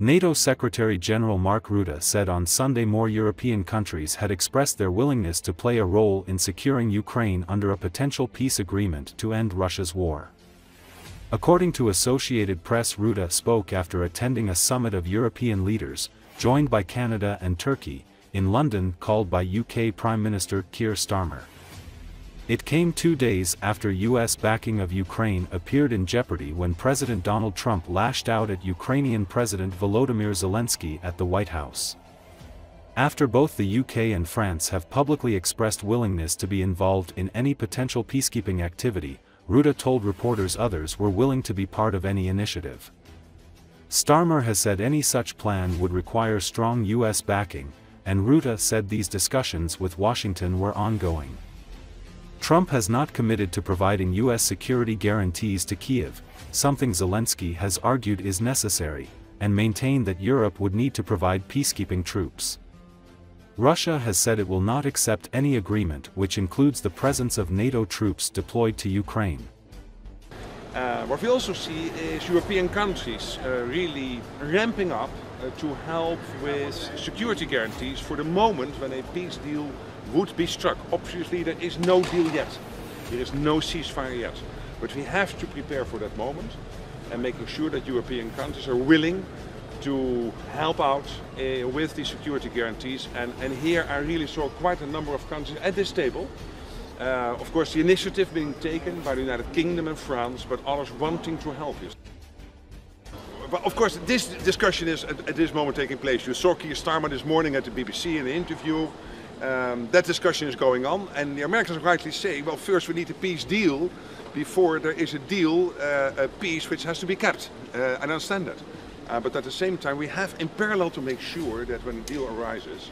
NATO Secretary-General Mark Rutte said on Sunday more European countries had expressed their willingness to play a role in securing Ukraine under a potential peace agreement to end Russia's war. According to Associated Press, Rutte spoke after attending a summit of European leaders, joined by Canada and Turkey, in London called by UK Prime Minister Keir Starmer. It came 2 days after US backing of Ukraine appeared in jeopardy when President Donald Trump lashed out at Ukrainian President Volodymyr Zelenskyy at the White House. After both the UK and France have publicly expressed willingness to be involved in any potential peacekeeping activity, Rutte told reporters others were willing to be part of any initiative. Starmer has said any such plan would require strong US backing, and Rutte said these discussions with Washington were ongoing. Trump has not committed to providing US security guarantees to Kiev, something Zelensky has argued is necessary, and maintained that Europe would need to provide peacekeeping troops. Russia has said it will not accept any agreement which includes the presence of NATO troops deployed to Ukraine. What we also see is European countries really ramping up to help with security guarantees for the moment when a peace deal would be struck. Obviously there is no deal yet, there is no ceasefire yet, but we have to prepare for that moment and making sure that European countries are willing to help out with these security guarantees, and here I really saw quite a number of countries at this table. Of course the initiative being taken by the United Kingdom and France, but others wanting to help you. But of course this discussion is at this moment taking place. You saw Keir Starmer this morning at the BBC in an interview. That discussion is going on, and the Americans rightly say, well, first we need a peace deal before there is a deal, a peace which has to be kept. I understand that. But at the same time we have in parallel to make sure that when a deal arises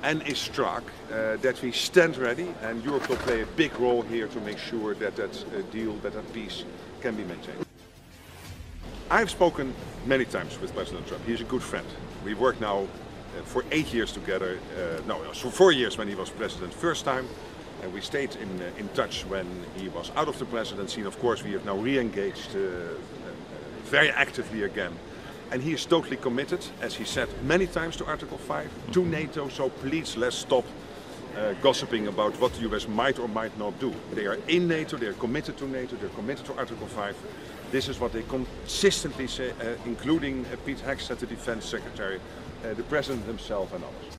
and is struck, that we stand ready, and Europe will play a big role here to make sure that that deal, that peace can be maintained. I've spoken many times with President Trump. He's a good friend. We work now for 8 years together, so 4 years when he was president first time, and we stayed in touch when he was out of the presidency, and of course we have now re-engaged very actively again. And he is totally committed, as he said many times, to Article 5, to NATO, so please let's stop gossiping about what the US might or might not do. They are in NATO, they are committed to NATO, they're committed to Article 5. This is what they consistently say, including Pete Hegseth, the Defense Secretary, the President himself and others.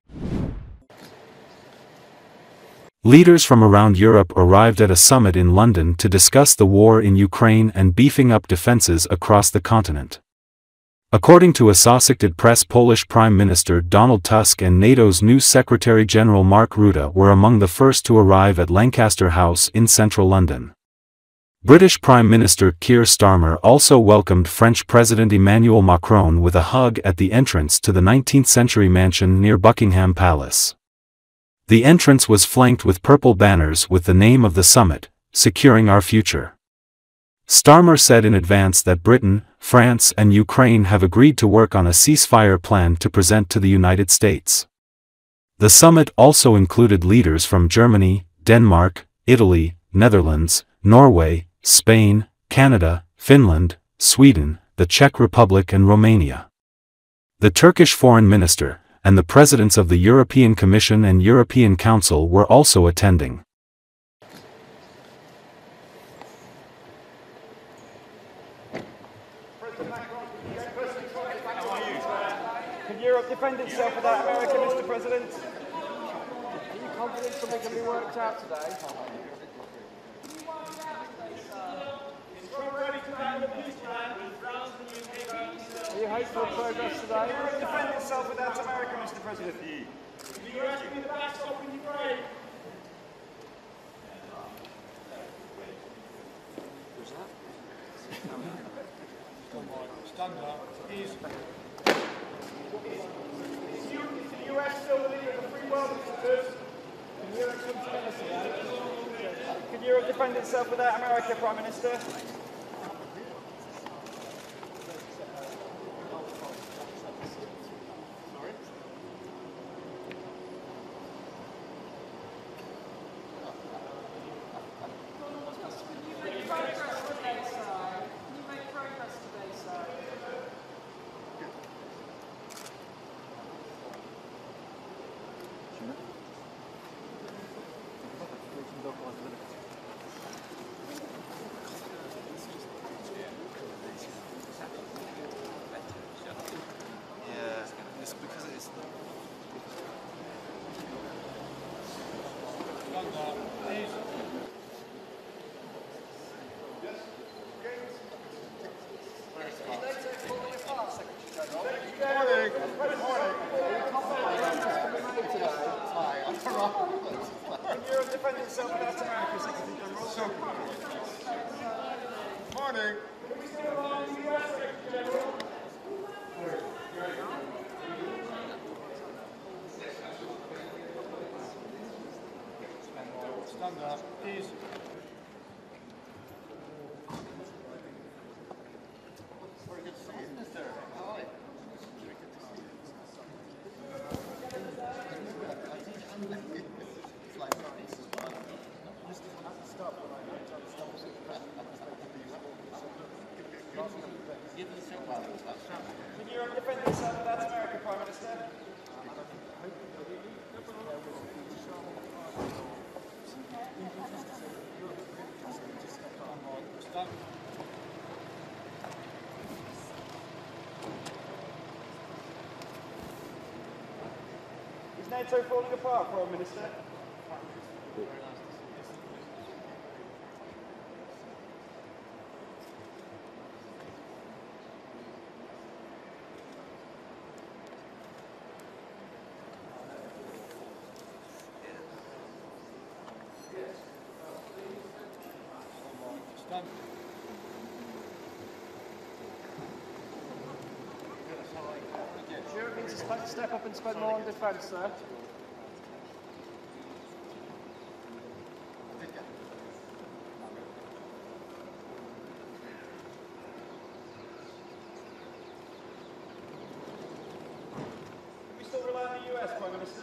Leaders from around Europe arrived at a summit in London to discuss the war in Ukraine and beefing up defenses across the continent. According to Associated Press, Polish Prime Minister Donald Tusk and NATO's new Secretary-General Mark Rutte were among the first to arrive at Lancaster House in central London. British Prime Minister Keir Starmer also welcomed French President Emmanuel Macron with a hug at the entrance to the 19th-century mansion near Buckingham Palace. The entrance was flanked with purple banners with the name of the summit, "Securing Our Future." Starmer said in advance that Britain, France and Ukraine have agreed to work on a ceasefire plan to present to the United States. The summit also included leaders from Germany, Denmark, Italy, Netherlands, Norway, Spain, Canada, Finland, Sweden, the Czech Republic and Romania. The Turkish Foreign Minister, and the presidents of the European Commission and European Council were also attending. Can Europe defend itself without America, Mr. President? Are you confident something can be worked out today? Are you hopeful of progress today? Can Europe defend itself without America, Mr. President? Will the US be the backstop in Ukraine? Who's that? Stand up. Is the US still the leader of the free world, Mr. President? Can Europe come together today? Can Europe defend itself without America, Prime Minister? morning. Can we still rely on the US Secretary General? Stand up, please. Very good to see you, Mr. Hi. It's like Can Europe defend itself without America, Prime Minister? Is NATO falling apart, Prime Minister? Europe needs to step up and spend more on defence, sir. We still rely on the US, Prime Minister?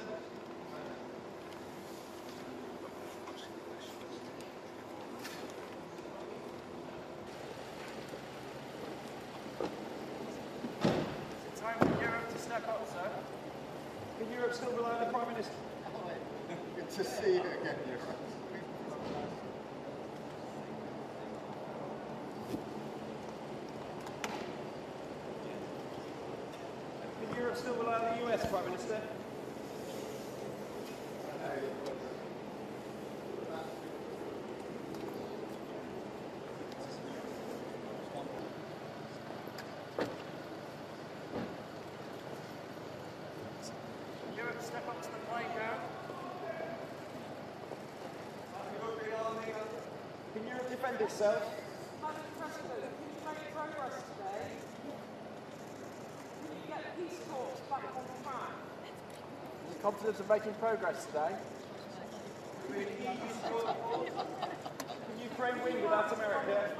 Time for Europe to step up, sir. Can Europe still rely on the Prime Minister? Good to see you again, Europe. Can Europe still rely on the US, Prime Minister? Europe step up to the plate now. Can Europe defend itself? Madam President, can you make progress today? Can you get peace talks back on track? Is confident of making progress today? Can Ukraine win without America?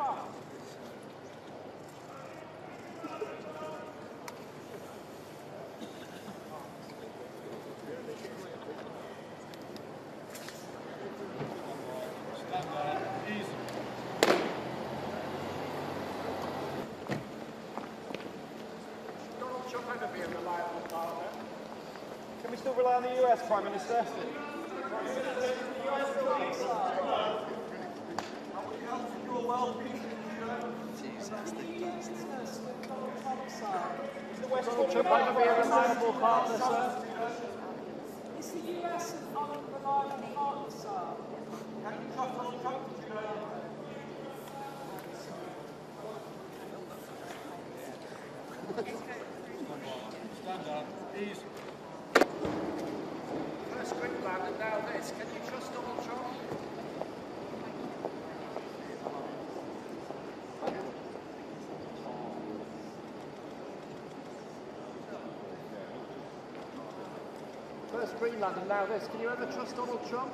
Donald Trump ever be a reliable partner? Can we still rely on the US, Prime Minister? Donald Trump ever be a reliable partner, sir? Is the US an unreliable partner, sir? Stand up, please. First Greenland and now this. Can you trust Donald Trump? First Greenland and now this. Can you ever trust Donald Trump?